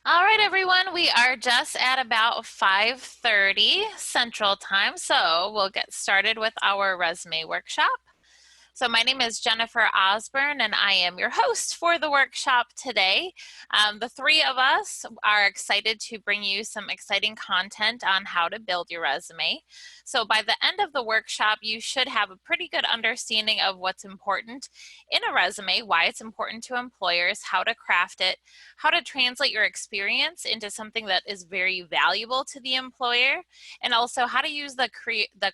All right, everyone, we are just at about 5:30 Central Time, so we'll get started with our resume workshop. So my name is Jennifer Osborne, and I am your host for the workshop today. The three of us are excited to bring you some exciting content on how to build your resume. So by the end of the workshop, you should have a pretty good understanding of what's important in a resume, why it's important to employers, how to craft it, how to translate your experience into something that is very valuable to the employer, and also how to use the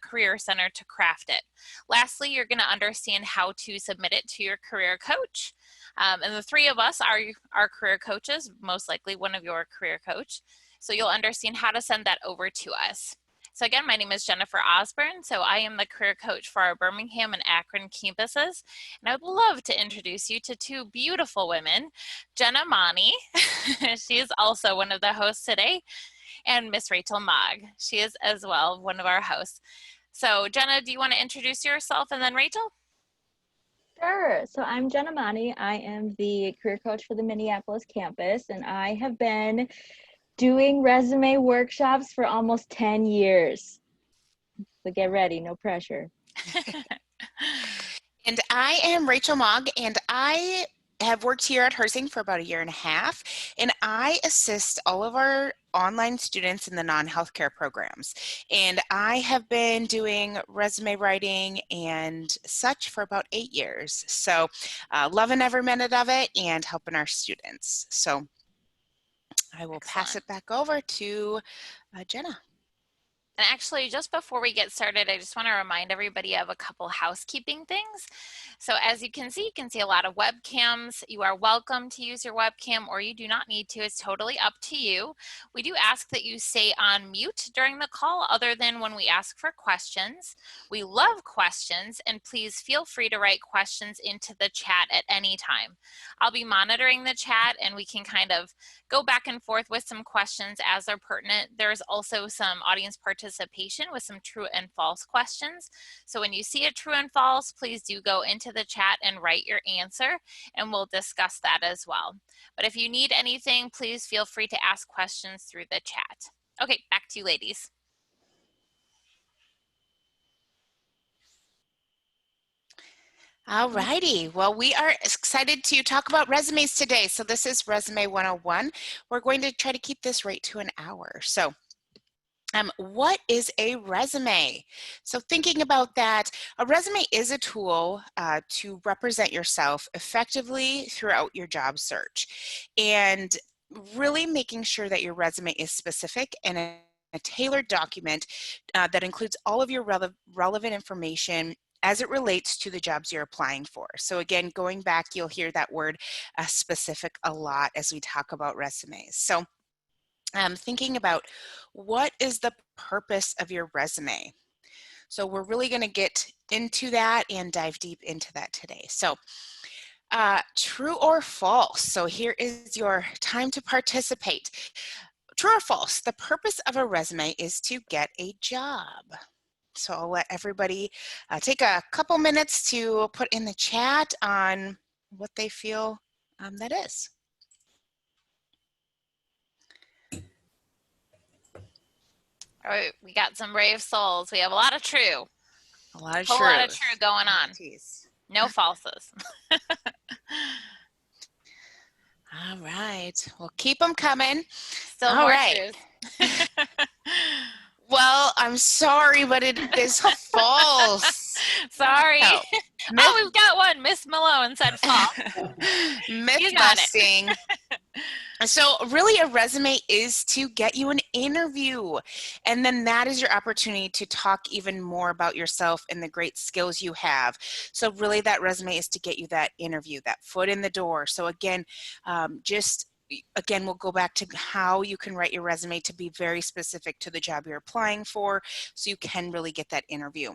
Career Center to craft it. Lastly, you're going to understand how to submit it to your career coach. And the three of us are our career coaches, most likely one of your career coach. So you'll understand how to send that over to us. So again, my name is Jennifer Osborne. So I am the career coach for our Birmingham and Akron campuses. And I would love to introduce you to two beautiful women, Jenna Mani. She is also one of the hosts today, and Miss Rachel Mogg. She is as well one of our hosts. So Jenna, do you want to introduce yourself and then Rachel? Sure. So I'm Jenna Mani. I am the career coach for the Minneapolis campus, and I have been doing resume workshops for almost 10 years. So get ready, no pressure. And I am Rachel Mogg, and I have worked here at Herzing for about a year and a half, and I assist all of our online students in the non-healthcare programs. And I have been doing resume writing and such for about 8 years. So loving every minute of it and helping our students. So I will pass it back over to Jenna. And actually, just before we get started, I just want to remind everybody of a couple housekeeping things. So as you can see a lot of webcams. You are welcome to use your webcam, or you do not need to. It's totally up to you. We do ask that you stay on mute during the call, other than when we ask for questions. We love questions, and please feel free to write questions into the chat at any time. I'll be monitoring the chat, and we can kind of go back and forth with some questions as they're pertinent. There's also some audience participation with some true and false questions. So when you see a true and false, please do go into the chat and write your answer, and we'll discuss that as well. But if you need anything, please feel free to ask questions through the chat. Okay, back to you, ladies. All righty. Well, we are excited to talk about resumes today. So this is Resume 101. We're going to try to keep this right to an hour. So what is a resume? So thinking about that, a resume is a tool to represent yourself effectively throughout your job search. And really making sure that your resume is specific and a tailored document that includes all of your relevant information as it relates to the jobs you're applying for. So again, going back, you'll hear that word specific a lot as we talk about resumes. So thinking about what is the purpose of your resume. So we're really going to get into that and dive deep into that today. So true or false? So here is your time to participate. True or false? The purpose of a resume is to get a job. So I'll let everybody take a couple minutes to put in the chat on what they feel that is. All right, we got some brave souls. We have a lot of true. A lot of true going on. Jeez. No falses. All right. Well, keep them coming. Still All more right. truth. Well, I'm sorry, but it is false. Sorry. Oh, we've got one. Miss Malone said false. Myth busting. So really a resume is to get you an interview, and then that is your opportunity to talk even more about yourself and the great skills you have. So really that resume is to get you that interview, that foot in the door. So again, we'll go back to how you can write your resume to be very specific to the job you're applying for so you can really get that interview.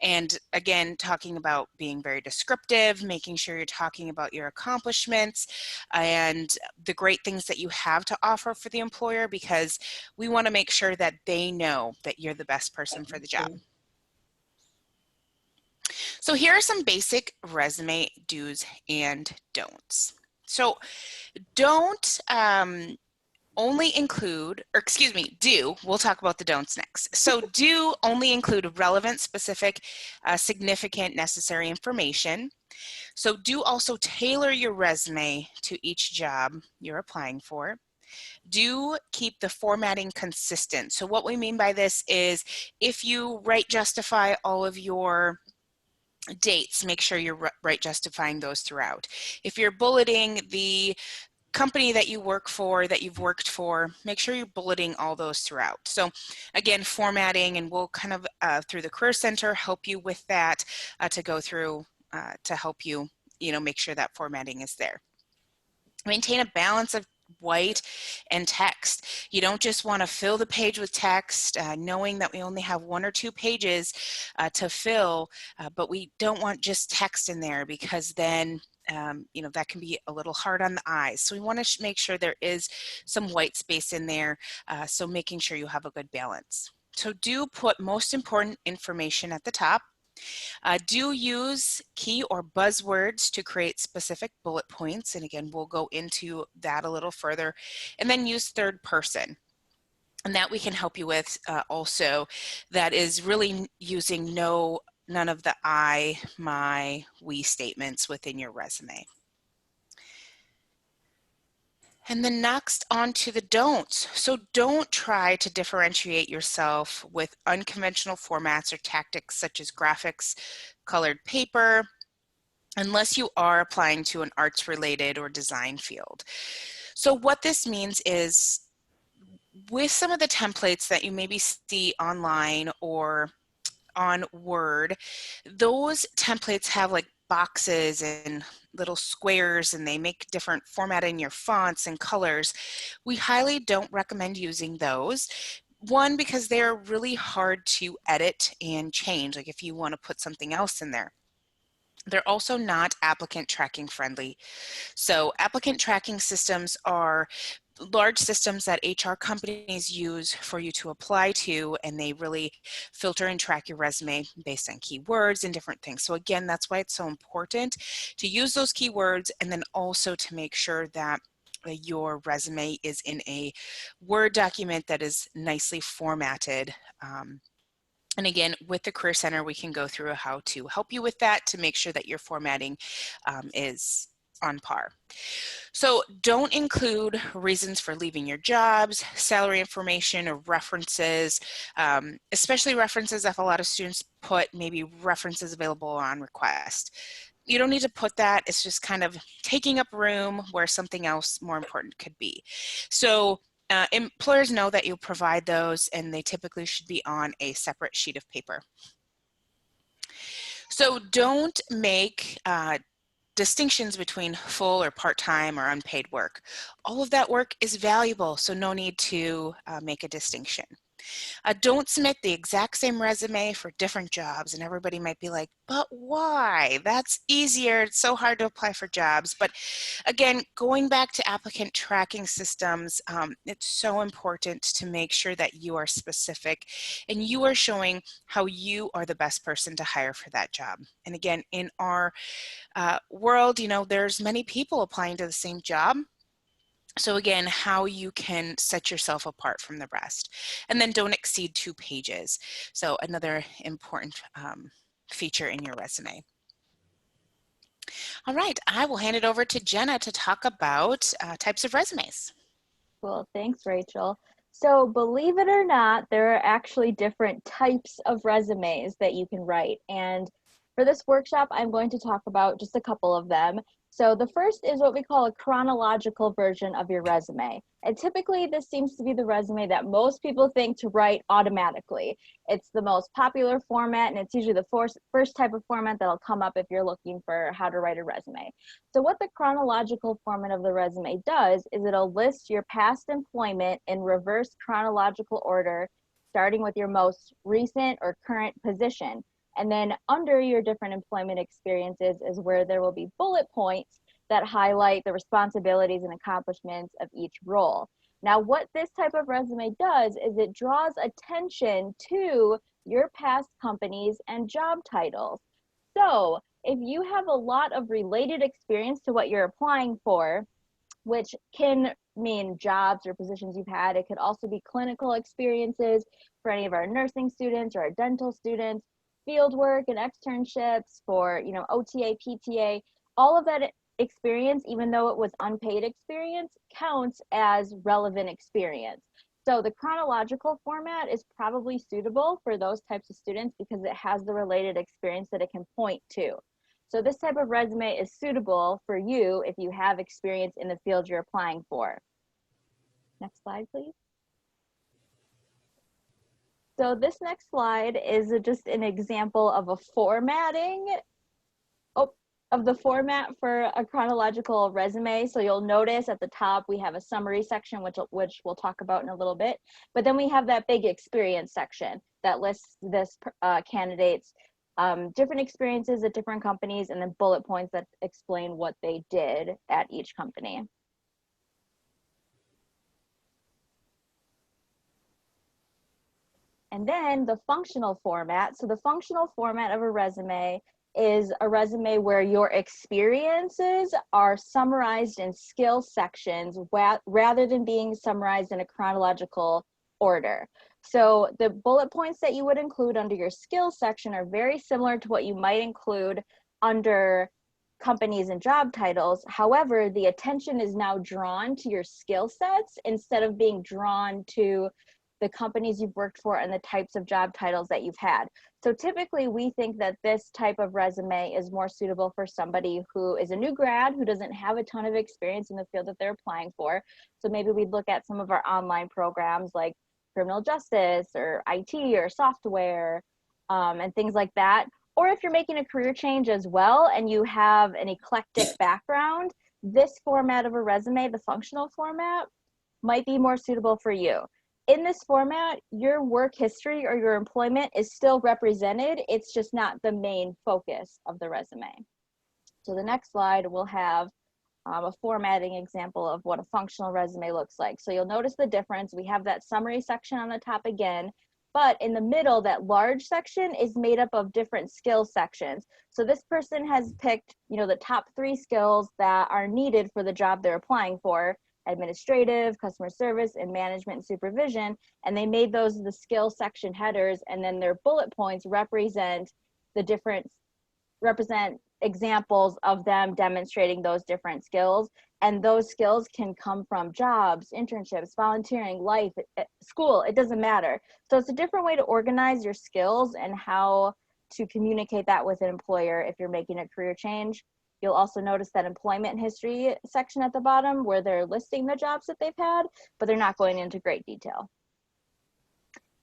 And again, talking about being very descriptive, making sure you're talking about your accomplishments and the great things that you have to offer for the employer, because we want to make sure that they know that you're the best person for the job. So here are some basic resume do's and don'ts. So don't only include, or excuse me, we'll talk about the don'ts next. So do only include relevant, specific, significant, necessary information. So do also tailor your resume to each job you're applying for. Do keep the formatting consistent. So what we mean by this is if you write justify all of your dates, make sure you're right justifying those throughout. If you're bulleting the company that you work for, that you've worked for, make sure you're bulleting all those throughout. So again, formatting, and we'll kind of through the Career Center help you with that to go through to help you, make sure that formatting is there. Maintain a balance of white and text. You don't just want to fill the page with text, knowing that we only have 1 or 2 pages to fill, but we don't want just text in there because then that can be a little hard on the eyes. So we want to make sure there is some white space in there, so making sure you have a good balance. So do put most important information at the top. Do use key or buzzwords to create specific bullet points. And again, we'll go into that a little further. And then use third person. And that we can help you with also. That is really using none of the I, my, we statements within your resume. And then next on to the don'ts. So don't try to differentiate yourself with unconventional formats or tactics such as graphics, colored paper, unless you are applying to an arts related or design field. So what this means is with some of the templates that you maybe see online or on Word, those templates have like boxes and little squares, and they make different formatting your fonts and colors. We highly don't recommend using those. One, because they're really hard to edit and change, like if you want to put something else in there. They're also not applicant tracking friendly. So applicant tracking systems are large systems that HR companies use for you to apply to, and they really filter and track your resume based on keywords and different things. So again, that's why it's so important to use those keywords, and then also to make sure that your resume is in a Word document that is nicely formatted. And again, with the Career Center, we can go through how to help you with that to make sure that your formatting is on par. So don't include reasons for leaving your jobs, salary information, or references, especially references if a lot of students put maybe references available on request. You don't need to put that. It's just kind of taking up room where something else more important could be. So employers know that you provide those, and they typically should be on a separate sheet of paper. So don't make distinctions between full or part-time or unpaid work. All of that work is valuable, so no need to make a distinction. Don't submit the exact same resume for different jobs, and everybody might be like, but why? That's easier. It's so hard to apply for jobs. But again, going back to applicant tracking systems, it's so important to make sure that you are specific and you are showing how you are the best person to hire for that job. And again, in our world, there's many people applying to the same job. So again, how you can set yourself apart from the rest. And then don't exceed 2 pages. So another important feature in your resume. All right, I will hand it over to Jenna to talk about types of resumes. Cool, thanks, Rachel. So believe it or not, there are actually different types of resumes that you can write. And for this workshop, I'm going to talk about just a couple of them. So the first is what we call a chronological version of your resume. And typically this seems to be the resume that most people think to write automatically. It's the most popular format, and it's usually the first type of format that'll come up if you're looking for how to write a resume. So what the chronological format of the resume does is it'll list your past employment in reverse chronological order, starting with your most recent or current position. And then under your different employment experiences is where there will be bullet points that highlight the responsibilities and accomplishments of each role. Now, what this type of resume does is it draws attention to your past companies and job titles. So if you have a lot of related experience to what you're applying for, which can mean jobs or positions you've had. It could also be clinical experiences for any of our nursing students or our dental students, field work and externships for, OTA, PTA, all of that experience, even though it was unpaid experience, counts as relevant experience. So the chronological format is probably suitable for those types of students because it has the related experience that it can point to. So this type of resume is suitable for you if you have experience in the field you're applying for. Next slide, please. So this next slide is just an example of a formatting of the format for a chronological resume. So you'll notice at the top we have a summary section, which we'll talk about in a little bit. But then we have that big experience section that lists this candidates different experiences at different companies, and then bullet points that explain what they did at each company. And then the functional format. So the functional format of a resume is a resume where your experiences are summarized in skill sections rather than being summarized in a chronological order. So the bullet points that you would include under your skills section are very similar to what you might include under companies and job titles. However, the attention is now drawn to your skill sets instead of being drawn to the companies you've worked for and the types of job titles that you've had. So typically we think that this type of resume is more suitable for somebody who is a new grad who doesn't have a ton of experience in the field that they're applying for. So maybe we'd look at some of our online programs like criminal justice or IT or software and things like that. Or if you're making a career change as well and you have an eclectic background, this format of a resume, the functional format, might be more suitable for you. In this format, your work history or your employment is still represented. It's just not the main focus of the resume. So the next slide will have a formatting example of what a functional resume looks like. So you'll notice the difference. We have that summary section on the top again, but in the middle, that large section is made up of different skill sections. So this person has picked, the top 3 skills that are needed for the job they're applying for: administrative, customer service, and management and supervision. And they made those the skill section headers, and then their bullet points represent examples of them demonstrating those different skills. And those skills can come from jobs, internships, volunteering, life, school, it doesn't matter. So it's a different way to organize your skills and how to communicate that with an employer if you're making a career change. You'll also notice that employment history section at the bottom where they're listing the jobs that they've had, but they're not going into great detail.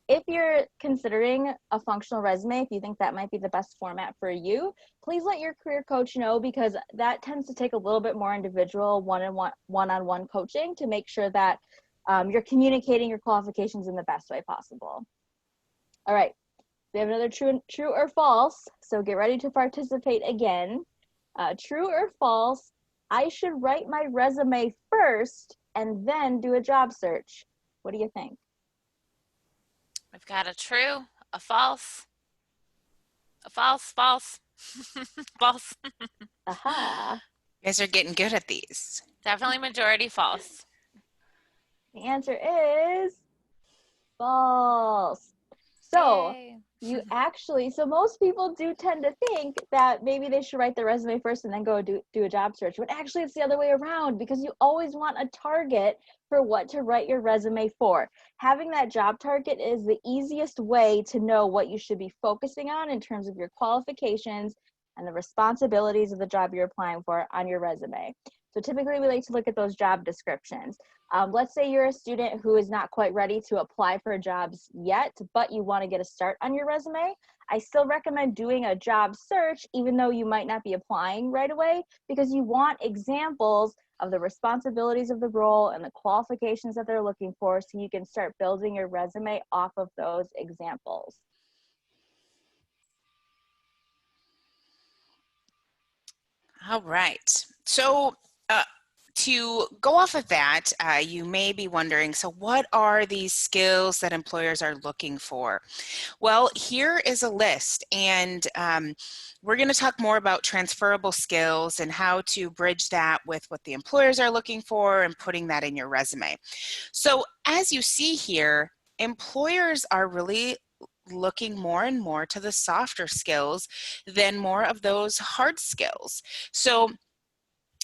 If you're considering a functional resume, if you think that might be the best format for you, please let your career coach know, because that tends to take a little bit more individual one-on-one coaching to make sure that you're communicating your qualifications in the best way possible. All right, we have another true or false, so get ready to participate again. True or false, I should write my resume first and then do a job search. What do you think? We've got a true, a false, false, false. Aha. You guys are getting good at these. Definitely majority false. The answer is false. So Yay. so most people do tend to think that maybe they should write their resume first and then go do a job search, but actually it's the other way around, because you always want a target for what to write your resume for. Having that job target is the easiest way to know what you should be focusing on in terms of your qualifications and the responsibilities of the job you're applying for on your resume. So typically we like to look at those job descriptions. Let's say you're a student who is not quite ready to apply for jobs yet, but you want to get a start on your resume. I still recommend doing a job search, even though you might not be applying right away, because you want examples of the responsibilities of the role and the qualifications that they're looking for, so you can start building your resume off of those examples. All right. So to go off of that, you may be wondering, so what are these skills that employers are looking for? Well, here is a list, and we're going to talk more about transferable skills and how to bridge that with what the employers are looking for and putting that in your resume. So as you see here, employers are really looking more and more to the softer skills than more of those hard skills. So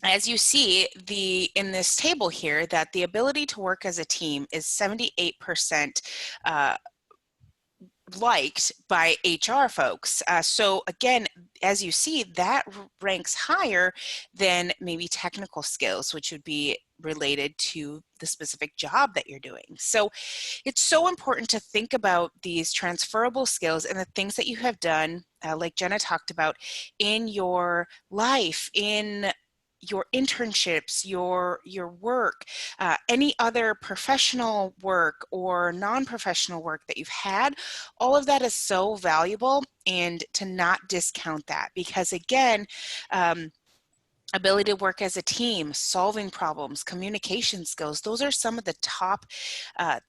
as you see in this table here, that the ability to work as a team is 78% liked by HR folks. So again, as you see, that ranks higher than maybe technical skills, which would be related to the specific job that you're doing. So it's so important to think about these transferable skills and the things that you have done, like Jenna talked about, in your life, in your internships, your work, any other professional work or non-professional work that you've had. All of that is so valuable, and to not discount that, because again, ability to work as a team, solving problems, communication skills, those are some of the top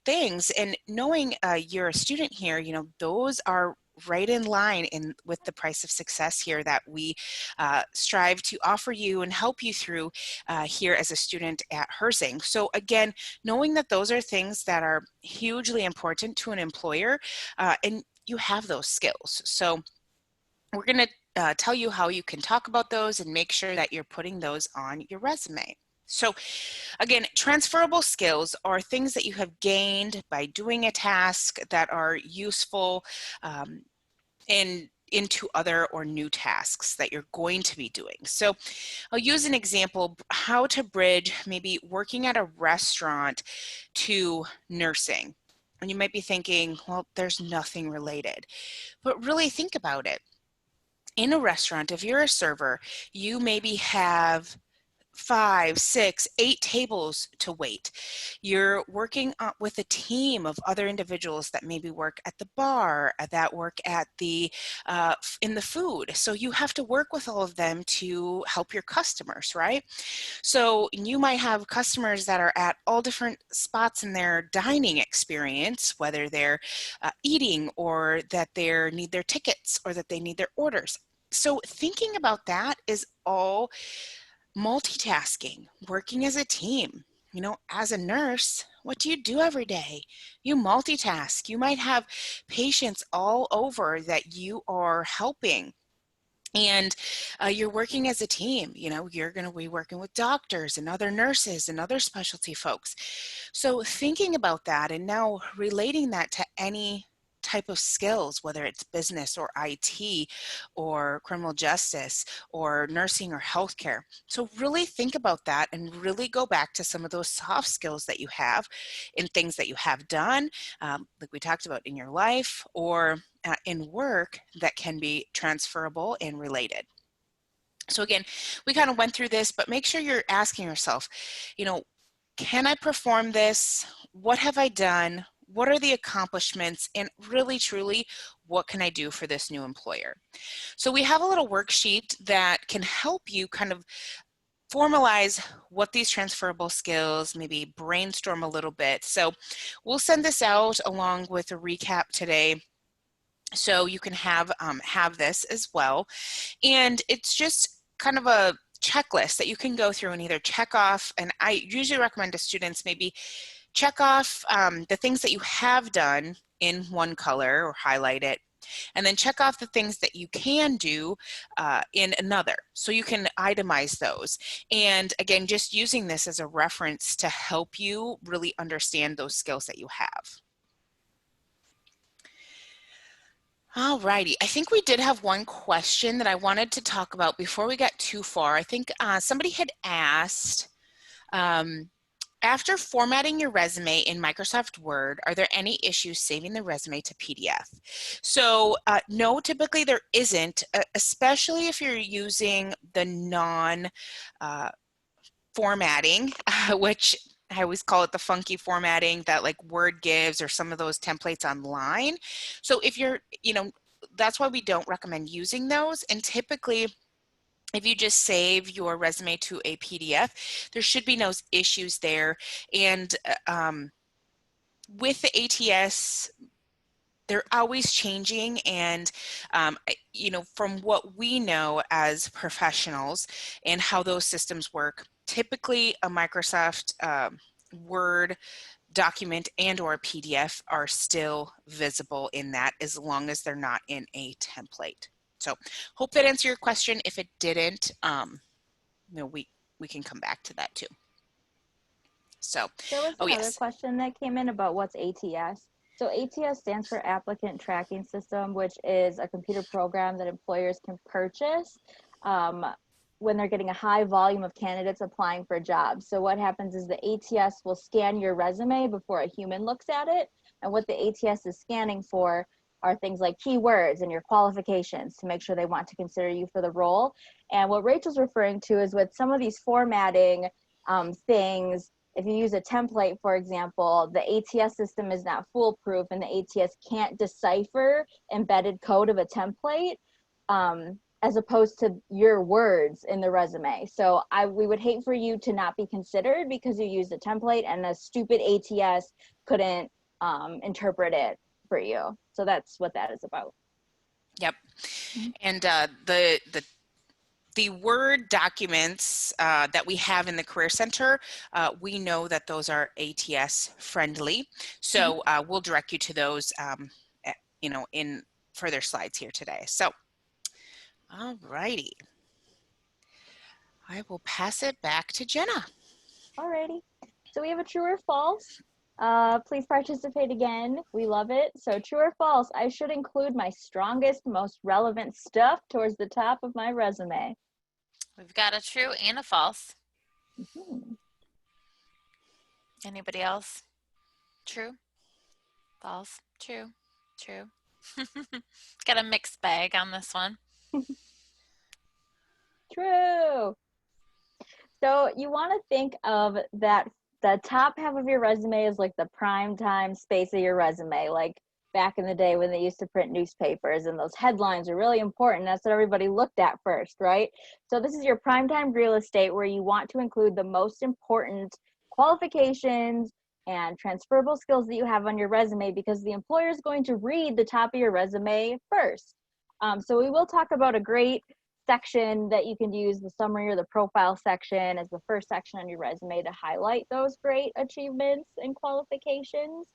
things. And knowing you're a student here, you know, those are right in line with the price of success here that we strive to offer you and help you through here as a student at Herzing. So again, knowing that those are things that are hugely important to an employer, and you have those skills. So we're going to tell you how you can talk about those and make sure that you're putting those on your resume. So again, transferable skills are things that you have gained by doing a task that are useful into other or new tasks that you're going to be doing. So I'll use an example, how to bridge maybe working at a restaurant to nursing. And you might be thinking, well, there's nothing related, but really think about it. In a restaurant, if you're a server, you maybe have 5, 6, 8 tables to wait. You're working with a team of other individuals that maybe work at the bar, that work at in the food. So you have to work with all of them to help your customers, right? So you might have customers that are at all different spots in their dining experience, whether they're eating, or that they need their tickets, or that they need their orders. So thinking about that is all multitasking, working as a team. You know, as a nurse, what do you do every day? You multitask. You might have patients all over that you are helping. And you're working as a team. You know, you're going to be working with doctors and other nurses and other specialty folks. So thinking about that and now relating that to any type of skills, whether it's business or IT or criminal justice or nursing or healthcare. So really think about that and really go back to some of those soft skills that you have in things that you have done, like we talked about in your life or in work, that can be transferable and related. So again, we kind of went through this, but make sure you're asking yourself, you know, can I perform this? What have I done? What are the accomplishments? And really, truly, what can I do for this new employer? So we have a little worksheet that can help you kind of formalize what these transferable skills, maybe brainstorm a little bit. So we'll send this out along with a recap today, so you can have this as well. And it's just kind of a checklist that you can go through and either check off, and I usually recommend to students maybe check off the things that you have done in one color or highlight it, and then check off the things that you can do in another. So you can itemize those. And again, just using this as a reference to help you really understand those skills that you have. All righty, I think we did have one question that I wanted to talk about before we got too far. I think somebody had asked, after formatting your resume in Microsoft Word, are there any issues saving the resume to PDF? So no, typically there isn't, especially if you're using the non-formatting, which I always call it the funky formatting that like Word gives, or some of those templates online. So if you're, you know, that's why we don't recommend using those. And typically if you just save your resume to a PDF, there should be no issues there. And with the ATS, they're always changing, and you know, from what we know as professionals and how those systems work, typically a Microsoft Word document and or a PDF are still visible in that, as long as they're not in a template. So hope that answered your question. If it didn't, you know, we can come back to that too. So, There was oh another yes. question that came in about what's ATS. So ATS stands for Applicant Tracking System, which is a computer program that employers can purchase when they're getting a high volume of candidates applying for jobs. So what happens is the ATS will scan your resume before a human looks at it. And what the ATS is scanning for are things like keywords and your qualifications to make sure they want to consider you for the role. And what Rachel's referring to is with some of these formatting things, if you use a template, for example, the ATS system is not foolproof, and the ATS can't decipher embedded code of a template as opposed to your words in the resume. So we would hate for you to not be considered because you used a template and a stupid ATS couldn't interpret it for you. So that's what that is about. Yep. And the Word documents that we have in the Career Center, we know that those are ATS friendly. So we'll direct you to those, you know, in further slides here today. So, all righty. I will pass it back to Jenna. All righty. So we have a true or false. Please participate again. We love it. So true or false, I should include my strongest, most relevant stuff towards the top of my resume. We've got a true and a false. Mm-hmm. Anybody else? True? False? True? True. Got a mixed bag on this one. True. So you want to think of that the top half of your resume is like the prime time space of your resume, like back in the day when they used to print newspapers and those headlines are really important. That's what everybody looked at first, right? So this is your prime time real estate where you want to include the most important qualifications and transferable skills that you have on your resume, because the employer is going to read the top of your resume first. So we will talk about a great section that you can use, the summary or the profile section, as the first section on your resume to highlight those great achievements and qualifications.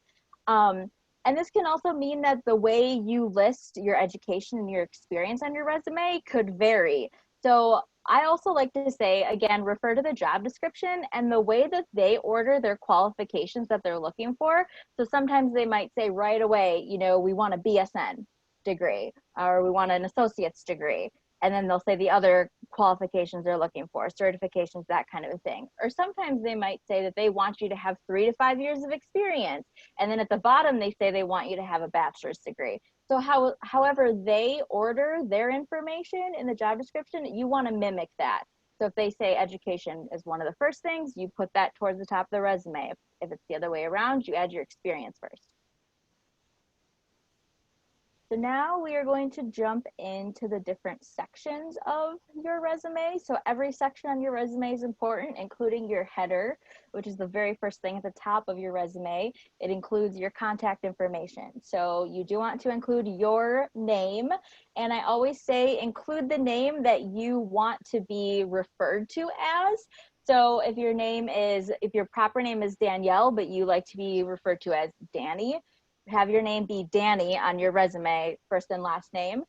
And this can also mean that the way you list your education and your experience on your resume could vary. So I also like to say, again, refer to the job description and the way that they order their qualifications that they're looking for. So sometimes they might say right away, you know, we want a BSN degree, or we want an associate's degree. And then they'll say the other qualifications they're looking for, certifications, that kind of a thing. Or sometimes they might say that they want you to have 3 to 5 years of experience. And then at the bottom, they say they want you to have a bachelor's degree. So however they order their information in the job description, you want to mimic that. So if they say education is one of the first things, you put that towards the top of the resume. If it's the other way around, you add your experience first. So now we are going to jump into the different sections of your resume. So every section on your resume is important, including your header, which is the very first thing at the top of your resume. It includes your contact information. So you do want to include your name. And I always say include the name that you want to be referred to as. So if your proper name is Danielle, but you like to be referred to as Danny, have your name be Danny on your resume, first and last name.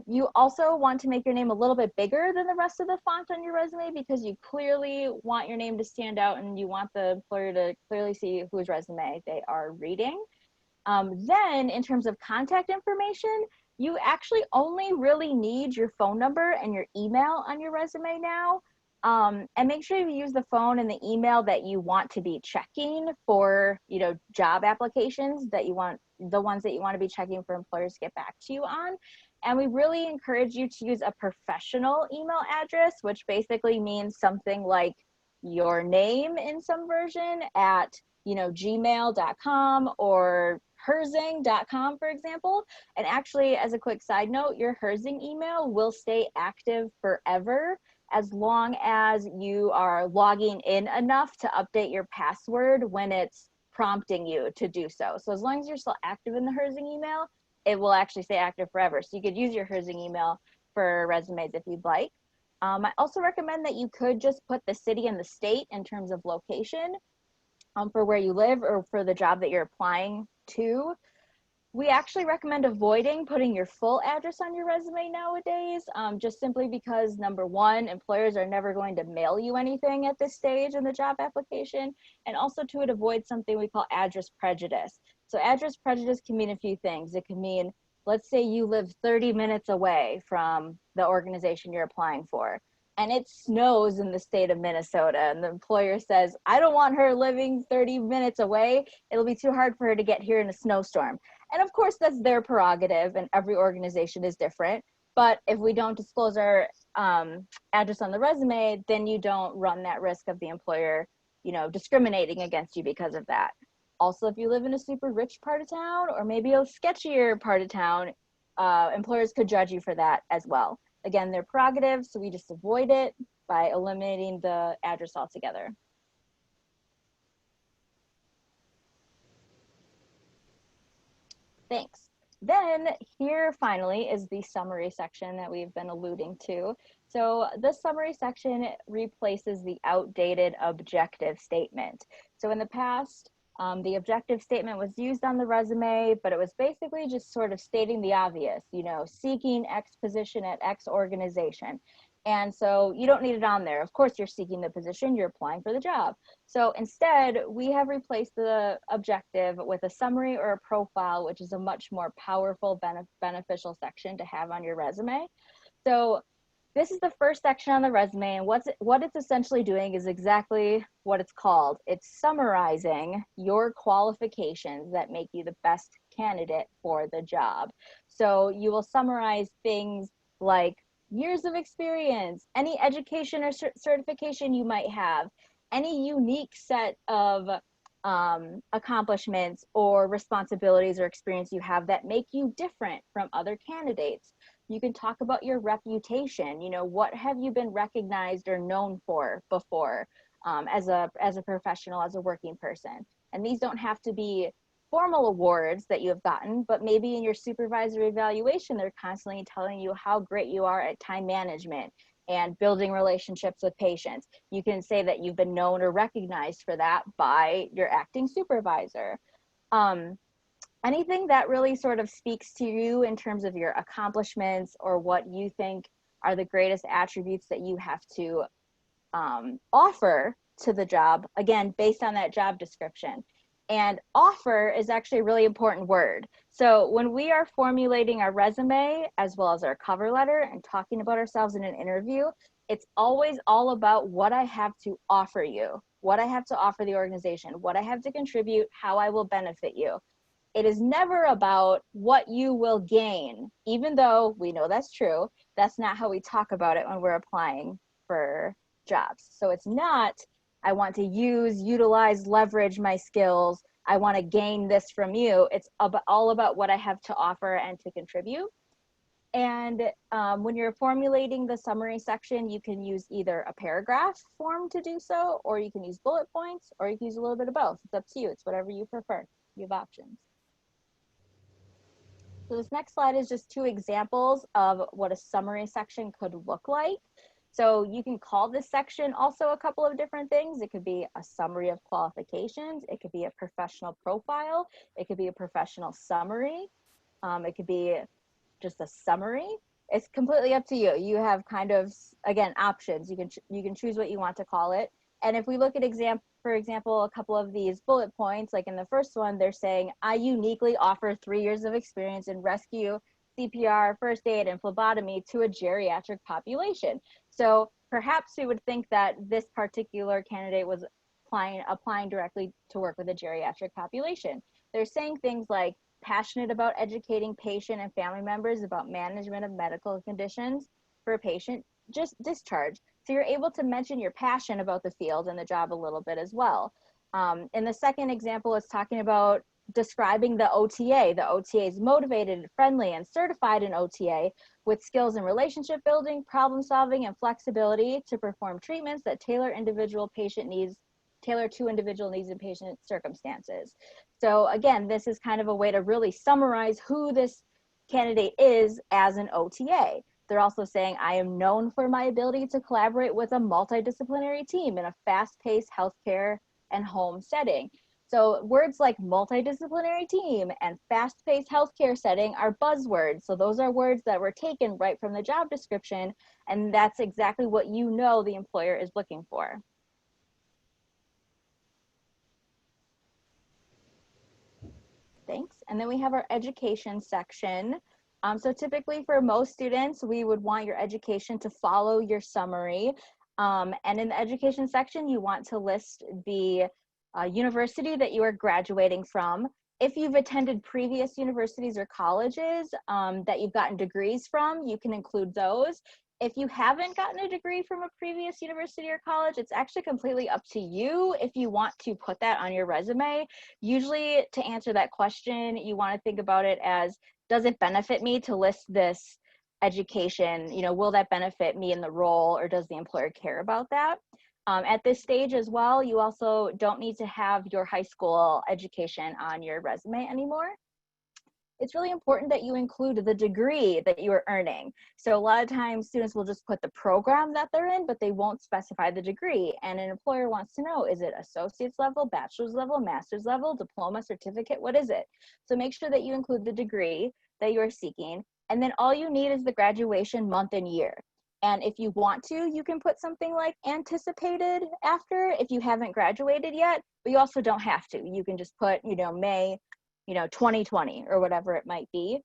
You also want to make your name a little bit bigger than the rest of the font on your resume, because you clearly want your name to stand out and you want the employer to clearly see whose resume they are reading. Then in terms of contact information, you actually only really need your phone number and your email on your resume now. And make sure you use the phone and the email that you want to be checking for, job applications the ones that you want to be checking for employers to get back to you on. And we really encourage you to use a professional email address, which basically means something like your name in some version at, gmail.com or herzing.com, for example. And actually, as a quick side note, your Herzing email will stay active forever as long as you are logging in enough to update your password when it's prompting you to do so. So as long as you're still active in the Herzing email, it will actually stay active forever. So you could use your Herzing email for resumes if you'd like. I also recommend that you could just put the city and the state in terms of location for where you live or for the job that you're applying to. We actually recommend avoiding putting your full address on your resume nowadays, just simply because, number one, employers are never going to mail you anything at this stage in the job application, and also to avoid something we call address prejudice. So address prejudice can mean a few things. It can mean, let's say you live 30 minutes away from the organization you're applying for, and it snows in the state of Minnesota, and the employer says, I don't want her living 30 minutes away. It'll be too hard for her to get here in a snowstorm. And of course, that's their prerogative, and every organization is different. But if we don't disclose our address on the resume, then you don't run that risk of the employer, discriminating against you because of that. Also, if you live in a super rich part of town, or maybe a sketchier part of town, employers could judge you for that as well. Again, they're prerogative, so we just avoid it by eliminating the address altogether. Thanks. Then here finally is the summary section that we've been alluding to. So the summary section replaces the outdated objective statement. So in the past, the objective statement was used on the resume, but it was basically just sort of stating the obvious, seeking X position at X organization. And so you don't need it on there. Of course, you're seeking the position, you're applying for the job. So instead, we have replaced the objective with a summary or a profile, which is a much more powerful, beneficial section to have on your resume. So this is the first section on the resume, and what it's essentially doing is exactly what it's called. It's summarizing your qualifications that make you the best candidate for the job. So you will summarize things like years of experience, any education or certification you might have, any unique set of accomplishments or responsibilities or experience you have that make you different from other candidates. You can talk about your reputation. What have you been recognized or known for before as a professional, as a working person? And these don't have to be formal awards that you have gotten, but maybe in your supervisory evaluation, they're constantly telling you how great you are at time management and building relationships with patients. You can say that you've been known or recognized for that by your acting supervisor. Anything that really sort of speaks to you in terms of your accomplishments or what you think are the greatest attributes that you have to offer to the job, again, based on that job description. And offer is actually a really important word. So when we are formulating our resume as well as our cover letter and talking about ourselves in an interview, it's always all about what I have to offer you, what I have to offer the organization, what I have to contribute, how I will benefit you. It is never about what you will gain, even though we know that's true. That's not how we talk about it when we're applying for jobs. So it's not, I want to utilize, leverage my skills. I want to gain this from you. It's all about what I have to offer and to contribute. And when you're formulating the summary section, you can use either a paragraph form to do so, or you can use bullet points, or you can use a little bit of both. It's up to you. It's whatever you prefer. You have options. So this next slide is just two examples of what a summary section could look like. So you can call this section also a couple of different things. It could be a summary of qualifications. It could be a professional profile. It could be a professional summary. It could be just a summary. It's completely up to you. You have kind of, again, options. You can choose what you want to call it. And if we look at for example, a couple of these bullet points, like in the first one, they're saying, I uniquely offer 3 years of experience in rescue, CPR, first aid, and phlebotomy to a geriatric population. So perhaps we would think that this particular candidate was applying directly to work with a geriatric population. They're saying things like passionate about educating patient and family members about management of medical conditions for a patient just discharge. So you're able to mention your passion about the field and the job a little bit as well. In the second example, it's talking about describing the OTA. The OTA is motivated, friendly, and certified in OTA with skills in relationship building, problem solving, and flexibility to perform treatments that tailor to individual needs and patient circumstances. So again, this is kind of a way to really summarize who this candidate is as an OTA. They're also saying, I am known for my ability to collaborate with a multidisciplinary team in a fast-paced healthcare and home setting. So words like multidisciplinary team and fast-paced healthcare setting are buzzwords. So those are words that were taken right from the job description, and that's exactly what you know the employer is looking for. Thanks. And then we have our education section. So typically for most students, we would want your education to follow your summary. And in the education section, you want to list the university that you are graduating from. If you've attended previous universities or colleges that you've gotten degrees from, you can include those. If you haven't gotten a degree from a previous university or college, it's actually completely up to you if you want to put that on your resume. Usually to answer that question, you want to think about it as, does it benefit me to list this education? You know, will that benefit me in the role, or does the employer care about that? At this stage as well, you also don't need to have your high school education on your resume anymore. It's really important that you include the degree that you are earning. So a lot of times students will just put the program that they're in, but they won't specify the degree. And an employer wants to know, is it associate's level, bachelor's level, master's level, diploma, certificate? What is it? So make sure that you include the degree that you are seeking. And then all you need is the graduation month and year. And if you want to, you can put something like anticipated after if you haven't graduated yet, but you also don't have to. You can just put, you know, May, 2020 or whatever it might be.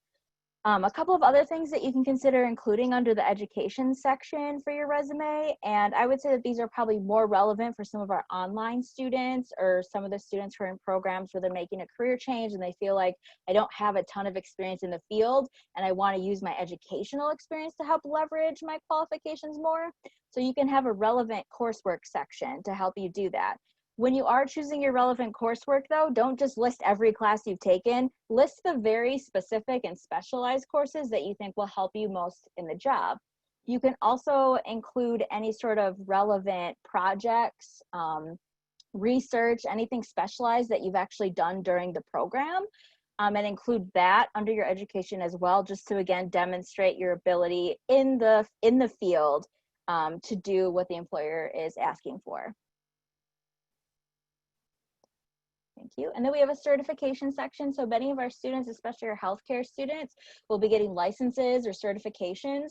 A couple of other things that you can consider including under the education section for your resume, and I would say that these are probably more relevant for some of our online students or some of the students who are in programs where they're making a career change and they feel like, I don't have a ton of experience in the field and I want to use my educational experience to help leverage my qualifications more. So you can have a relevant coursework section to help you do that. When you are choosing your relevant coursework though, don't just list every class you've taken. List the very specific and specialized courses that you think will help you most in the job. You can also include any sort of relevant projects, research, anything specialized that you've actually done during the program, and include that under your education as well, just to again demonstrate your ability in the field to do what the employer is asking for. Thank you. And then we have a certification section. So many of our students, especially our healthcare students, will be getting licenses or certifications.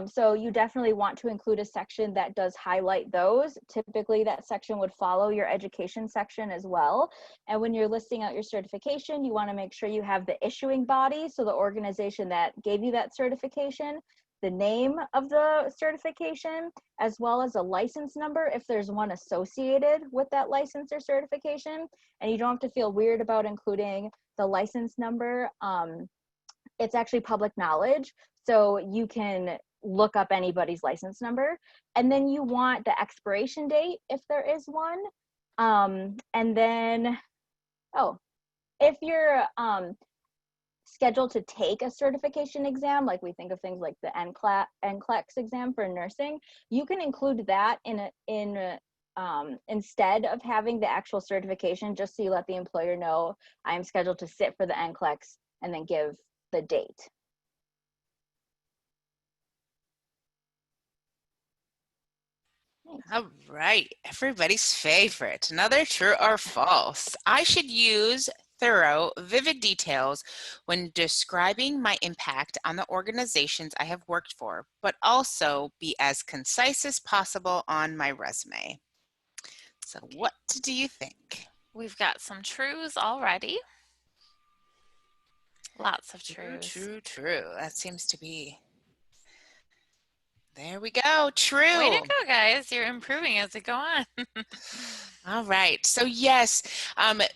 So you definitely want to include a section that does highlight those. Typically that section would follow your education section as well. And when you're listing out your certification, you want to make sure you have the issuing body, so the organization that gave you that certification, the name of the certification, as well as a license number if there's one associated with that license or certification. And you don't have to feel weird about including the license number. It's actually public knowledge, so you can look up anybody's license number. And then you want the expiration date if there is one. And then, if you're scheduled to take a certification exam, like we think of things like the NCLEX exam for nursing, you can include that instead of having the actual certification, just so you let the employer know, I am scheduled to sit for the NCLEX, and then give the date. Thanks. All right, everybody's favorite. Another true or false. I should use thorough, vivid details when describing my impact on the organizations I have worked for, but also be as concise as possible on my resume. So what do you think? We've got some trues already. Lots of trues. True. That seems to be. There we go. True. Way to go, guys. You're improving as we go on. All right. So yes,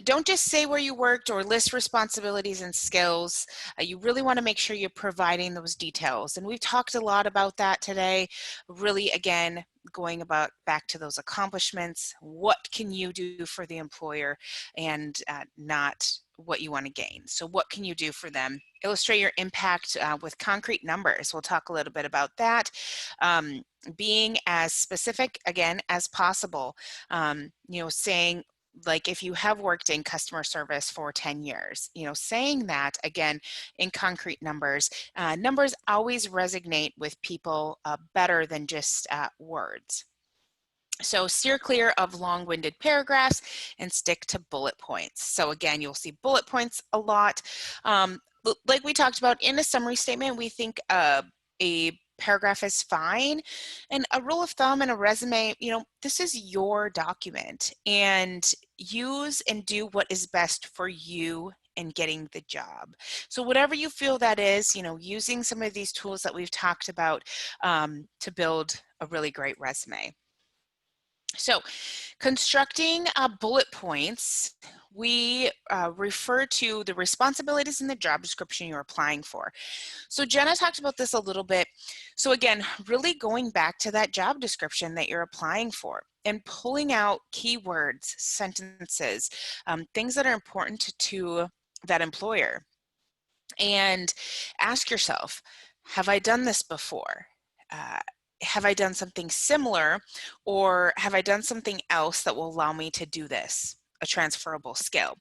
don't just say where you worked or list responsibilities and skills. You really want to make sure you're providing those details. And we've talked a lot about that today. Really, again, going about back to those accomplishments. What can you do for the employer, and not what you want to gain. So what can you do for them? Illustrate your impact with concrete numbers. We'll talk a little bit about that. Being as specific, again, as possible. Saying, like, if you have worked in customer service for 10 years, saying that, again, in concrete numbers. Numbers always resonate with people better than just words. So steer clear of long-winded paragraphs and stick to bullet points. So again, you'll see bullet points a lot. Like we talked about, in a summary statement, we think a paragraph is fine. And a rule of thumb in a resume, this is your document, and use and do what is best for you and getting the job. So whatever you feel that is, using some of these tools that we've talked about to build a really great resume. So constructing bullet points, we refer to the responsibilities in the job description you're applying for. So Jenna talked about this a little bit. So again, really going back to that job description that you're applying for and pulling out keywords, sentences, things that are important to that employer. And ask yourself, have I done this before? Have I done something similar, or have I done something else that will allow me to do this, a transferable skill?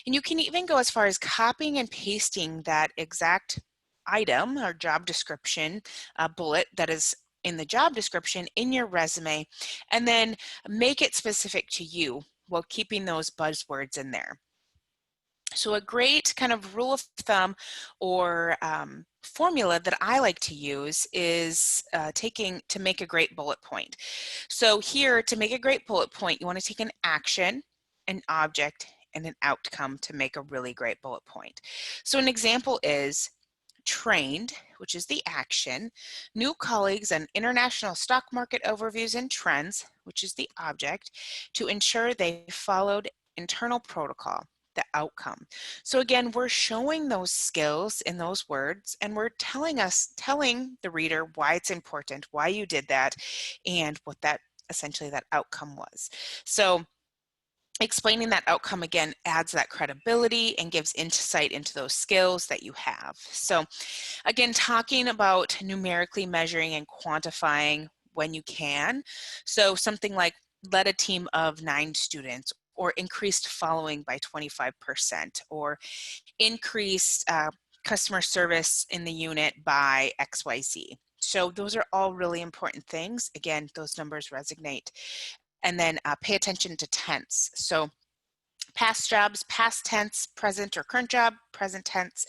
And you can even go as far as copying and pasting that exact item or job description bullet that is in the job description in your resume, and then make it specific to you while keeping those buzzwords in there. So a great kind of rule of thumb or formula that I like to use is to make a great bullet point. So here, to make a great bullet point, you want to take an action, an object, and an outcome to make a really great bullet point. So an example is trained, which is the action, new colleagues on international stock market overviews and trends, which is the object, to ensure they followed internal protocol, the outcome. So again, we're showing those skills in those words, and we're telling the reader why it's important, why you did that, and what that essentially that outcome was. So explaining that outcome again adds that credibility and gives insight into those skills that you have. So again, talking about numerically measuring and quantifying when you can. So something like led a team of 9 students, or increased following by 25%, or increased customer service in the unit by XYZ. So those are all really important things. Again, those numbers resonate. And then pay attention to tense. So past jobs, past tense, present or current job, present tense.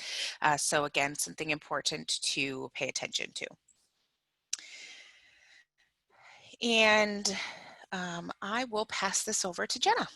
So again, something important to pay attention to. And I will pass this over to Jenna.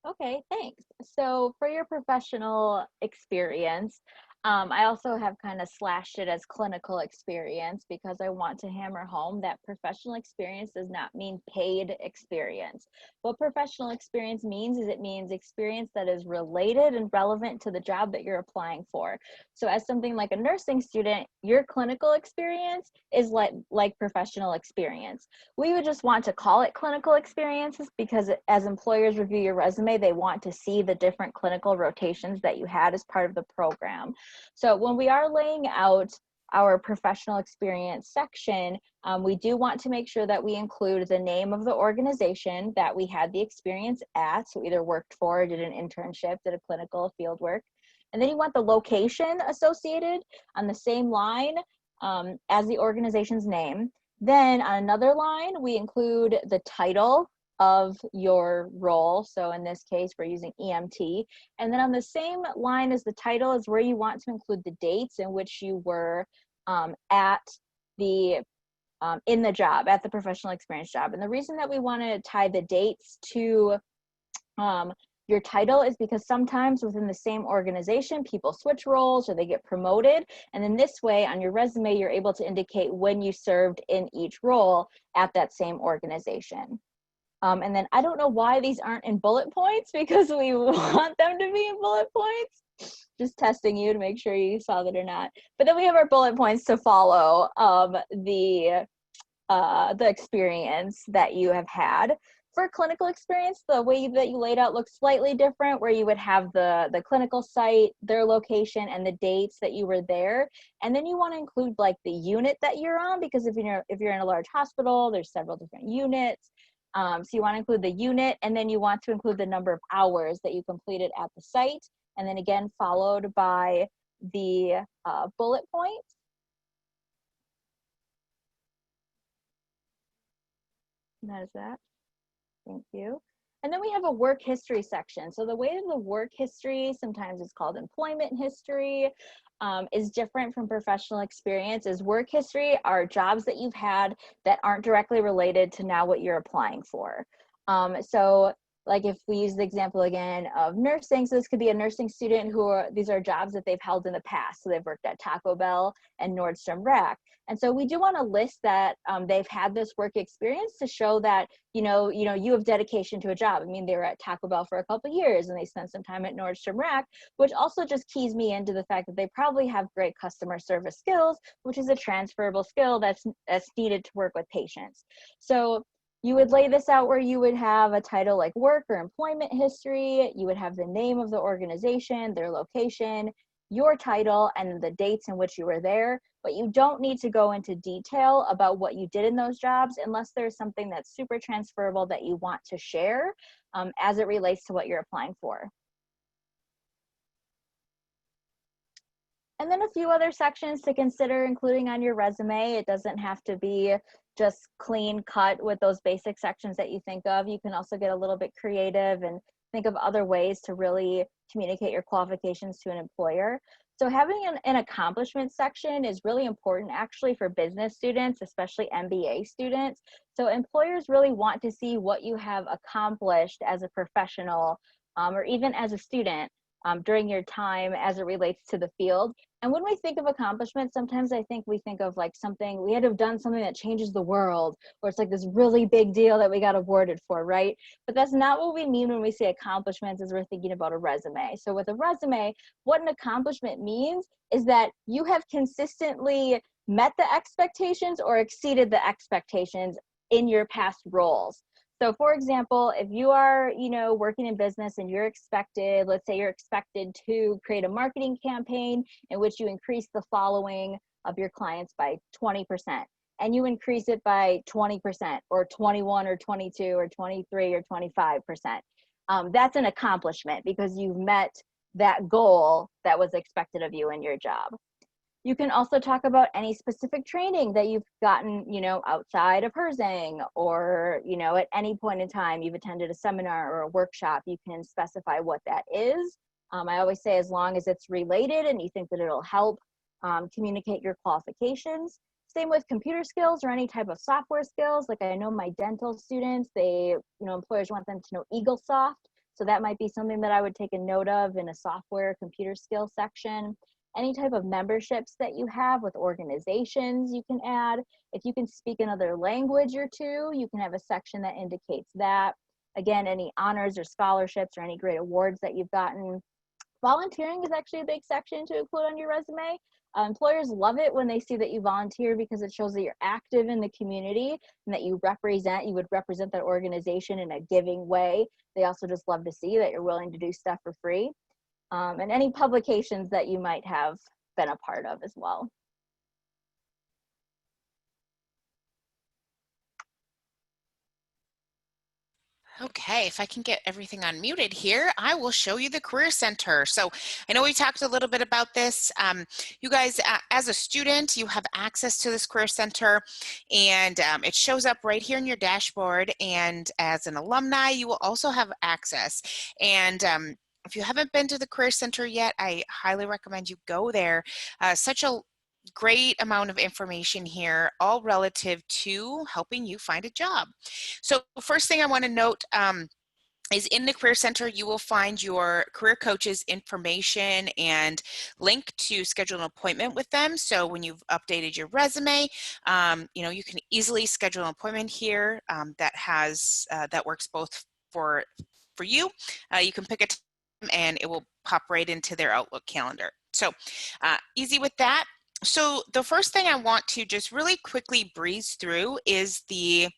Okay, thanks. So for your professional experience, I also have kind of slashed it as clinical experience because I want to hammer home that professional experience does not mean paid experience. What professional experience means is it means experience that is related and relevant to the job that you're applying for. So as something like a nursing student, your clinical experience is like professional experience. We would just want to call it clinical experiences because as employers review your resume, they want to see the different clinical rotations that you had as part of the program. So when we are laying out our professional experience section, we do want to make sure that we include the name of the organization that we had the experience at, so either worked for, did an internship, did a clinical field work. And then you want the location associated on the same line as the organization's name. Then on another line, we include the title of your role. So in this case, we're using EMT. And then on the same line as the title is where you want to include the dates in which you were at the in the job, at the professional experience job. And the reason that we want to tie the dates to your title is because sometimes within the same organization, people switch roles or they get promoted. And in this way, on your resume, you're able to indicate when you served in each role at that same organization. And then I don't know why these aren't in bullet points because we want them to be in bullet points. Just testing you to make sure you saw that or not. But then we have our bullet points to follow the experience that you have had. For clinical experience, the way that you laid out looks slightly different, where you would have the clinical site, their location, and the dates that you were there. And then you want to include like the unit that you're on, because if you're in a large hospital, there's several different units. So you want to include the unit, and then you want to include the number of hours that you completed at the site, and then again followed by the bullet points. And that is that. Thank you. And then we have a work history section. So the way that the work history, sometimes it's called employment history, is different from professional experience. Is work history are jobs that you've had that aren't directly related to now what you're applying for. So like if we use the example again of nursing, so this could be a nursing student these are jobs that they've held in the past. So they've worked at Taco Bell and Nordstrom Rack. And so we do want to list that they've had this work experience to show that, you have dedication to a job. I mean, they were at Taco Bell for a couple of years and they spent some time at Nordstrom Rack, which also just keys me into the fact that they probably have great customer service skills, which is a transferable skill that's needed to work with patients. So you would lay this out where you would have a title like work or employment history. You would have the name of the organization, their location, your title, and the dates in which you were there. But you don't need to go into detail about what you did in those jobs unless there's something that's super transferable that you want to share as it relates to what you're applying for. And then a few other sections to consider including on your resume. It doesn't have to be just clean cut with those basic sections that you think of. You can also get a little bit creative and think of other ways to really communicate your qualifications to an employer. So having an accomplishment section is really important actually for business students, especially MBA students. So employers really want to see what you have accomplished as a professional or even as a student during your time as it relates to the field. And when we think of accomplishments, sometimes I think we think of like something, we had to have done something that changes the world, or it's like this really big deal that we got awarded for, right? But that's not what we mean when we say accomplishments as we're thinking about a resume. So with a resume, what an accomplishment means is that you have consistently met the expectations or exceeded the expectations in your past roles. So for example, if you are, working in business and let's say you're expected to create a marketing campaign in which you increase the following of your clients by 20%, and you increase it by 20% or 21 or 22 or 23 or 25%. That's an accomplishment because you've met that goal that was expected of you in your job. You can also talk about any specific training that you've gotten, outside of Herzing, or, at any point in time you've attended a seminar or a workshop. You can specify what that is. I always say as long as it's related and you think that it'll help communicate your qualifications. Same with computer skills or any type of software skills. Like I know my dental students, employers want them to know EagleSoft. So that might be something that I would take a note of in a software computer skill section. Any type of memberships that you have with organizations you can add. If you can speak another language or two, you can have a section that indicates that. Again, any honors or scholarships or any great awards that you've gotten. Volunteering is actually a big section to include on your resume. Employers love it when they see that you volunteer because it shows that you're active in the community and that you would represent that organization in a giving way. They also just love to see that you're willing to do stuff for free. And any publications that you might have been a part of as well. Okay, if I can get everything unmuted here, I will show you the Career Center. So I know we talked a little bit about this. You guys, as a student, you have access to this Career Center, and it shows up right here in your dashboard. And as an alumni, you will also have access. And if you haven't been to the Career Center yet, I highly recommend you go there. Such a great amount of information here, all relative to helping you find a job. So first thing I want to note is in the Career Center, you will find your career coach's information and link to schedule an appointment with them. So when you've updated your resume, you can easily schedule an appointment here that works both for you. You can pick a time and it will pop right into their Outlook calendar. So easy with that. So the first thing I want to just really quickly breeze through is the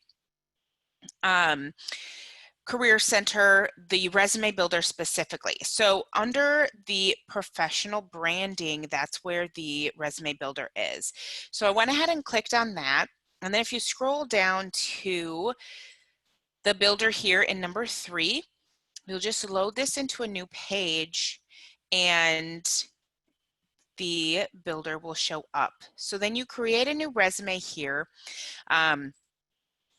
Career Center, the Resume Builder specifically. So under the professional branding, that's where the Resume Builder is. So I went ahead and clicked on that. And then if you scroll down to the builder here in number 3, you'll just load this into a new page and the builder will show up. So then you create a new resume here.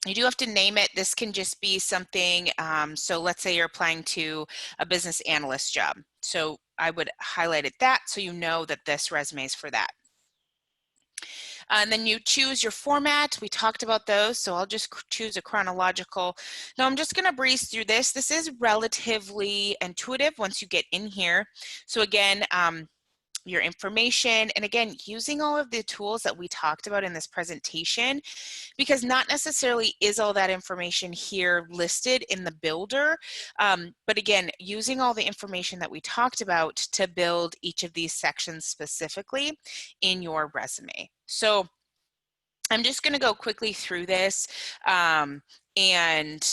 You do have to name it. This can just be something, so let's say you're applying to a business analyst job. So I would highlight it that so you know that this resume is for that. And then you choose your format. We talked about those, so I'll just choose a chronological. Now I'm just gonna breeze through this. This is relatively intuitive once you get in here. So again, your information, and again, using all of the tools that we talked about in this presentation, because not necessarily is all that information here listed in the builder, but again, using all the information that we talked about to build each of these sections specifically in your resume. So I'm just going to go quickly through this and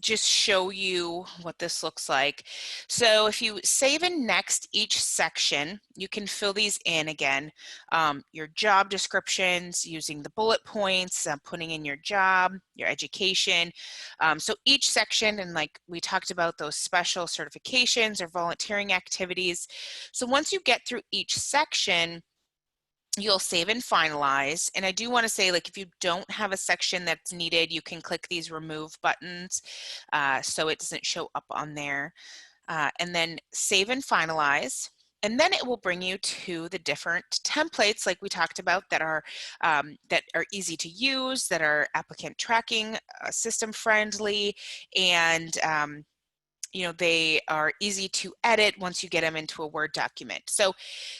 just show you what this looks like. So if you save and next each section, you can fill these in again. Your job descriptions, using the bullet points, putting in your job, your education. So each section, and like we talked about those special certifications or volunteering activities. So once you get through each section, you'll save and finalize. And I do want to say, like, if you don't have a section that's needed, you can click these remove buttons so it doesn't show up on there. And then save and finalize. And then it will bring you to the different templates like we talked about that are easy to use, that are applicant tracking, system friendly, and you know, they are easy to edit once you get them into a Word document. So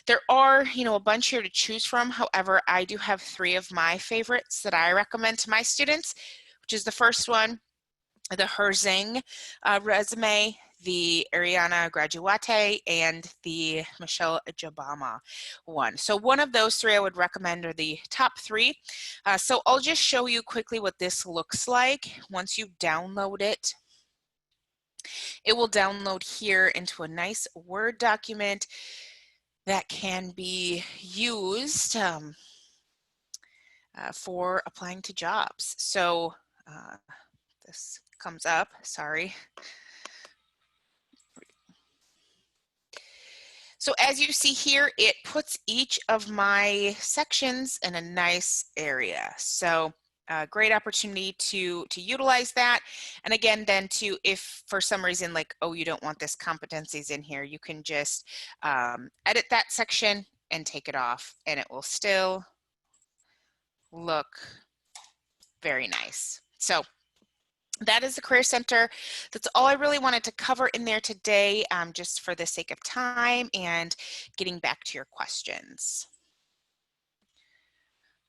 there are, you know, a bunch here to choose from. However, I do have 3 of my favorites that I recommend to my students, which is the first one, the Herzing resume, the Ariana Graduate, and the Michelle Jabama one. So one of those 3 I would recommend are the top 3. So I'll just show you quickly what this looks like once you download it. It will download here into a nice Word document that can be used for applying to jobs. So this comes up, sorry. So as you see here, it puts each of my sections in a nice area. So great opportunity to utilize that. And again, then to, if for some reason like, oh, you don't want this competencies in here, you can just edit that section and take it off, and it will still look very nice. So that is the Career Center. That's all I really wanted to cover in there today, just for the sake of time and getting back to your questions.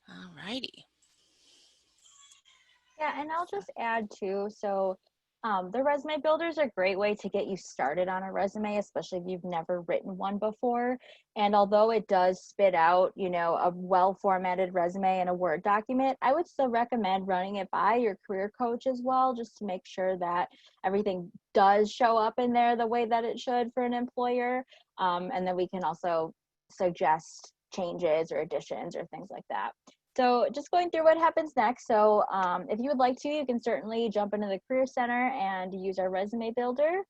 All righty. Yeah, and I'll just add too, so the resume builder is a great way to get you started on a resume, especially if you've never written one before. And although it does spit out, you know, a well-formatted resume in a Word document, I would still recommend running it by your career coach as well, just to make sure that everything does show up in there the way that it should for an employer. And then we can also suggest changes or additions or things like that. So just going through what happens next. So if you would like to, you can certainly jump into the Career Center and use our resume builder.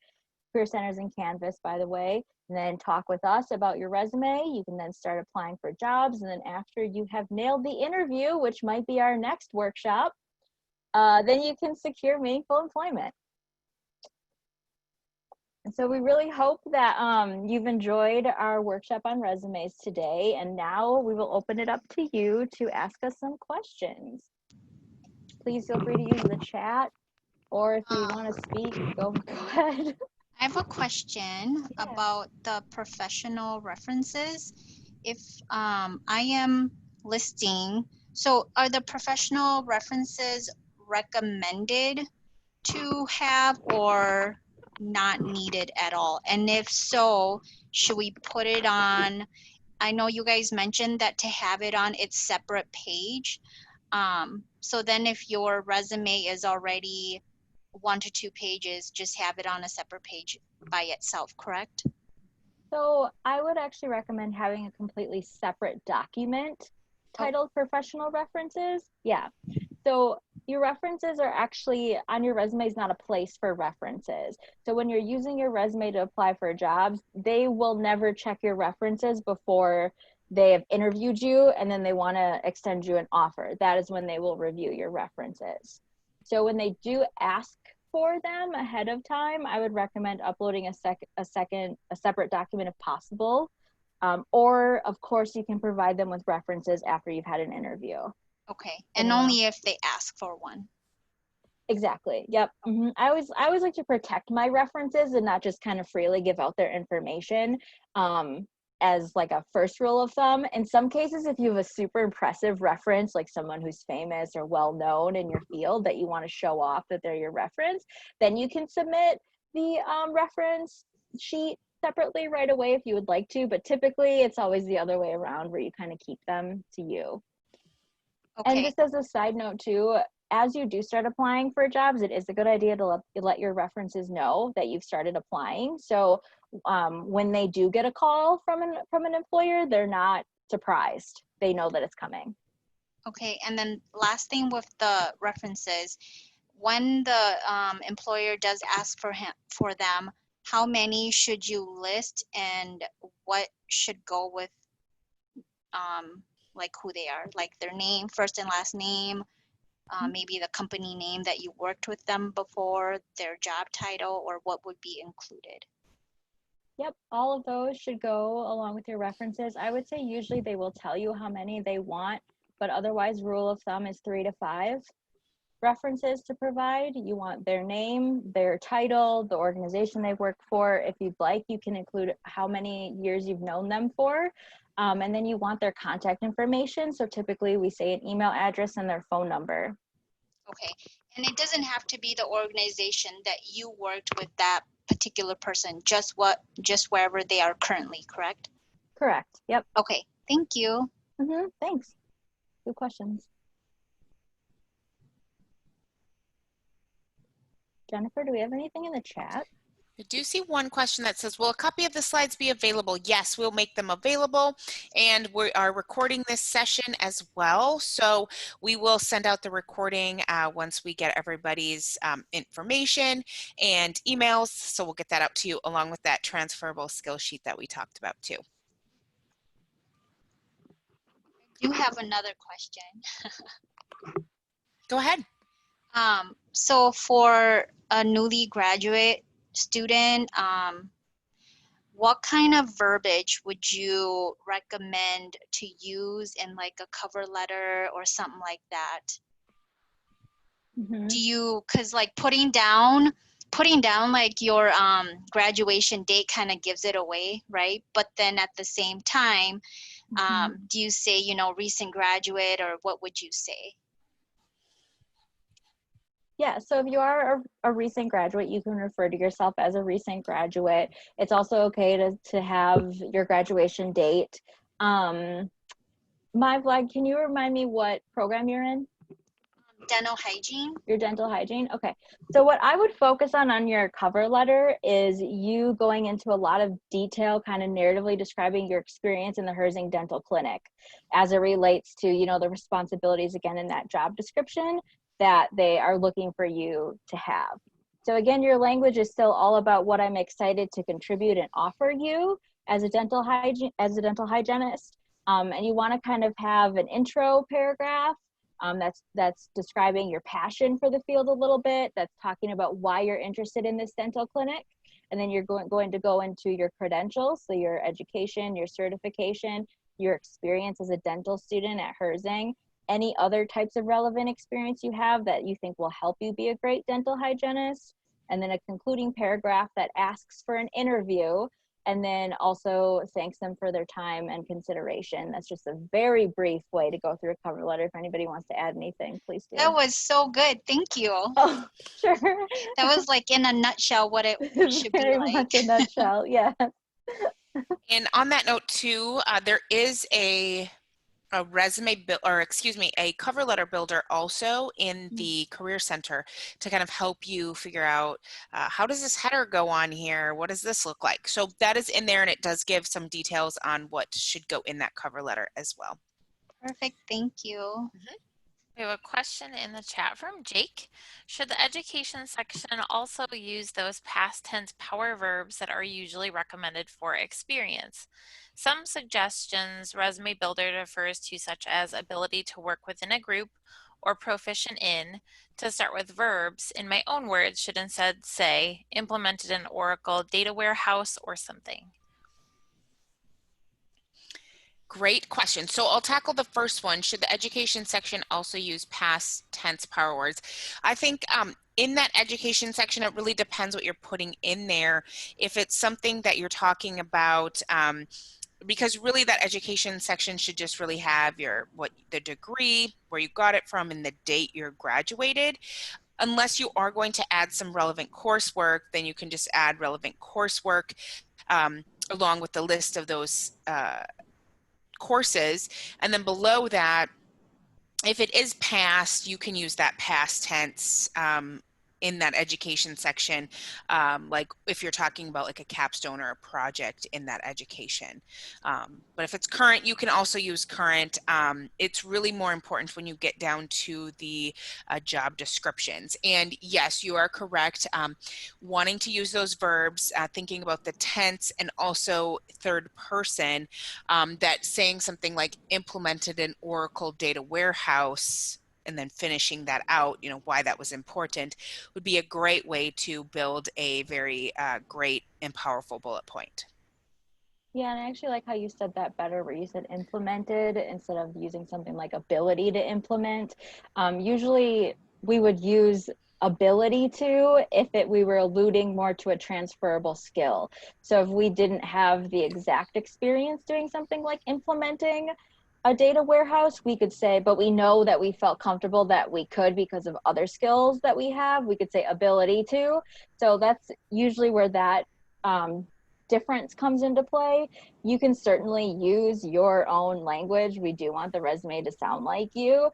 Career Center's in Canvas, by the way, and then talk with us about your resume. You can then start applying for jobs. And then after you have nailed the interview, which might be our next workshop, then you can secure meaningful employment. And so we really hope that you've enjoyed our workshop on resumes today. And now we will open it up to you to ask us some questions. Please feel free to use the chat, or if you want to speak, go ahead. I have a question about the professional references. If I am listing, so are the professional references recommended to have, or not needed at all? And if so, should we put it on, I know you guys mentioned that to have it on its separate page. So then if your resume is already 1 to 2 pages, just have it on a separate page by itself, correct? So I would actually recommend having a completely separate document titled professional references. Yeah. So your references are actually on your resume is not a place for references. So when you're using your resume to apply for jobs, they will never check your references before they have interviewed you and then they want to extend you an offer. That is when they will review your references. So when they do ask for them ahead of time, I would recommend uploading a separate document if possible. Or of course you can provide them with references after you've had an interview. Okay, and only if they ask for one. Exactly. Yep. I always like to protect my references and not just kind of freely give out their information as like a first rule of thumb. In some cases, if you have a super impressive reference, like someone who's famous or well known in your field that you want to show off that they're your reference, then you can submit the reference sheet separately right away if you would like to. But typically, it's always the other way around where you kind of keep them to you. And Okay, just as a side note too, as you do start applying for jobs, it is a good idea to let your references know that you've started applying. So when they do get a call from an employer, they're not surprised. They know that it's coming. okay, and then last thing with the references, when the employer does ask for them, how many should you list and what should go with like who they are, like their name, first and last name, maybe the company name that you worked with them before, their job title, or what would be included? Yep, all of those should go along with your references. I would say usually they will tell you how many they want, but otherwise rule of thumb is 3 to 5 references to provide. You want their name, their title, the organization they worked for. If you'd like, you can include how many years you've known them for. And then you want their contact information. So typically we say an email address and their phone number. Okay, and it doesn't have to be the organization that you worked with that particular person, just wherever they are currently, correct? Correct. Yep. Okay, thank you. Thanks. Good questions. Jennifer, do we have anything in the chat? I do see one question that says, will a copy of the slides be available? Yes, we'll make them available, and we are recording this session as well. So we will send out the recording once we get everybody's information and emails. So we'll get that out to you along with that transferable skill sheet that we talked about too. I do have another question. Go ahead. So for a newly graduate student, what kind of verbiage would you recommend to use in like a cover letter or something like that? Do you, cause like putting down like your graduation date kind of gives it away, right? But then at the same time, do you say, you know, recent graduate, or what would you say? Yeah, so if you are a recent graduate, you can refer to yourself as a recent graduate. It's also okay to have your graduation date. My Vlad, can you remind me what program you're in? Dental hygiene. Your dental hygiene? Okay. So what I would focus on your cover letter is you going into a lot of detail, kind of narratively describing your experience in the Herzing Dental Clinic as it relates to, you know, the responsibilities again in that job description that they are looking for you to have. So again, your language is still all about what I'm excited to contribute and offer you as a dental hygienist. And you want to kind of have an intro paragraph that's describing your passion for the field a little bit, that's talking about why you're interested in this dental clinic. And then you're going to go into your credentials, so your education, your certification, your experience as a dental student at Herzing, any other types of relevant experience you have that you think will help you be a great dental hygienist, and then a concluding paragraph that asks for an interview. and then also thanks them for their time and consideration. That's just a very brief way to go through a cover letter. If anybody wants to add anything, please do. That was so good. Thank you. Oh, sure. That was like in a nutshell what it should be Very like. much a nutshell, yeah. And on that note too, there is a a cover letter builder also in the Career Center to kind of help you figure out how does this header go on here? What does this look like? So that is in there, and it does give some details on what should go in that cover letter as well. Perfect. Thank you. We have a question in the chat from Jake. Should the education section also use those past tense power verbs that are usually recommended for experience? Some suggestions Resume Builder refers to, such as ability to work within a group or proficient in, to start with verbs, in my own words, should instead say implemented in Oracle data warehouse or something. Great question. So I'll tackle the first one. Should the education section also use past tense power words? I think in that education section, it really depends what you're putting in there. If it's something that you're talking about, because really that education section should just really have the degree, where you got it from, and the date you're graduated. Unless you are going to add some relevant coursework, then you can just add relevant coursework along with the list of those courses. And then below that, if it is past, you can use that past tense in that education section, like if you're talking about like a capstone or a project in that education. But if it's current, you can also use current. It's really more important when you get down to the job descriptions. And yes, you are correct. Wanting to use those verbs, thinking about the tense and also third person, that saying something like implemented in Oracle data warehouse, and then finishing that out, why that was important, would be a great way to build a very great and powerful bullet point. Yeah, and I actually like how you said that better, where you said implemented instead of using something like ability to implement. Usually we would use ability to if we were alluding more to a transferable skill. So if we didn't have the exact experience doing something like implementing a data warehouse, we could say, but we know that we felt comfortable that we could because of other skills that we have. We could say ability to. So that's usually where that difference comes into play. You can certainly use your own language. We do want the resume to sound like you.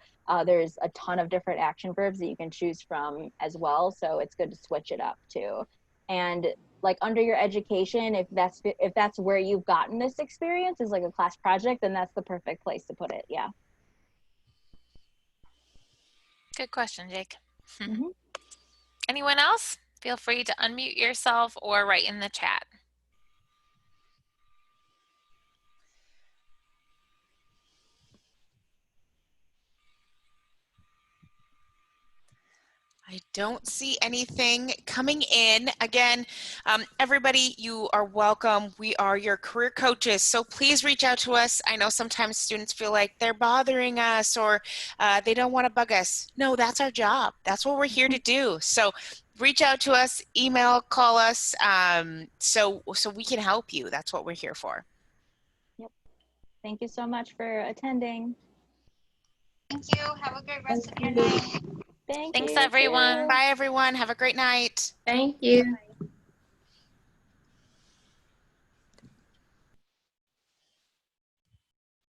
There's a ton of different action verbs that you can choose from as well. So it's good to switch it up too. And like under your education, if that's where you've gotten this experience, is like a class project, then that's the perfect place to put it. Yeah. Good question, Jake. Mm-hmm. Anyone else? Feel free to unmute yourself or write in the chat. I don't see anything coming in. Again, everybody, you are welcome. We are your career coaches, so please reach out to us. I know sometimes students feel like they're bothering us or they don't want to bug us. No, that's our job. That's what we're here to do. So reach out to us, email, call us, so we can help you. That's what we're here for. Yep. Thank you so much for attending. Thank you. Have a great rest of your night. Thanks Everyone. Bye, everyone. Have a great night. Thank you.